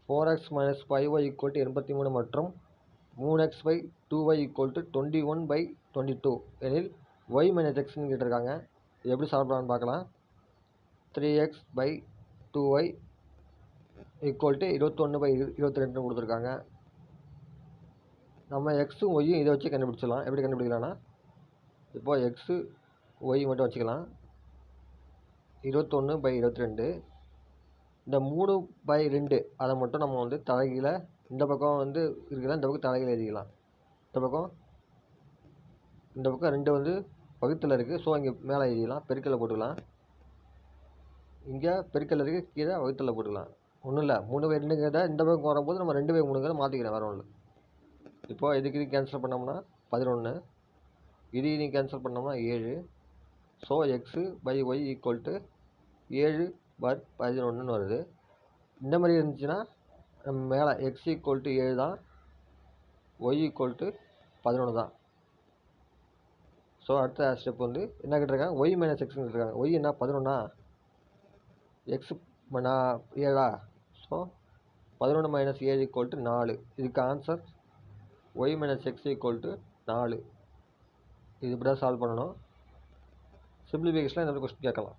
4x minus 5y equal to 83 மற்றும் 3x by 2y equal to 21/22 எனில் y minus எக்ஸ்ன்னு கேட்டிருக்காங்க. இது எப்படி சால்வ் பண்ணலான்னு பார்க்கலாம். 3x by 2y equal to 21/22 கொடுத்துருக்காங்க. நம்ம எக்ஸும் ஒய்யும் இதை வச்சு கண்டுபிடிச்சிடலாம். எப்படி கண்டுபிடிக்கலாம்னா, இப்போது எக்ஸு ஒய் மட்டும் வச்சுக்கலாம். 21/22 இந்த 3/2 அதை மட்டும் நம்ம வந்து தலைகீழ இந்த பக்கம் வந்து இருக்கலாம், இந்த பக்கம் தலைகீழ எழுதிக்கலாம். இந்த பக்கம் 2 வந்து பகுத்தில் இருக்குது. ஸோ இங்கே மேலே எழுதிக்கலாம், பெருக்கல்ல போட்டுக்கலாம். இங்கே பெருக்கல் இருக்குது, கீழே வகுத்தில் போட்டுக்கலாம். ஒன்றும் இல்லை, 3/2ங்கிறத இந்த பக்கம் வரும்போது நம்ம 2/3ங்கிறத மாற்றிக்கிறேன், வேறு ஒன்றும் இல்லை. இப்போ இதுக்கு இது கேன்சல் பண்ணோம்னா 11, இது கேன்சல் பண்ணோம்னா 7. So x by y equal to 7/11 வருது. இந்த மாதிரி இருந்துச்சுன்னா நம்ம மேலே எக்ஸ் ஈக்குவல் டு 7 தான், ஒய் ஈக்குவல் டு 11 தான். ஸோ அடுத்த ஸ்டெப் வந்து என்ன கேட்டிருக்காங்க, ஒய் மைனஸ் எக்ஸ்ன்னு கேட்டிருக்காங்க. ஒய் என்ன 11, x 7. So 11 minus 7 equal to 4. இதுக்கு answer y minus x equal to 4. இது இப்படி தான் சால்வ் பண்ணணும். சிம்பிளிஃபிகேஷனில் இந்த கொஸ்டின் கேட்கலாம்.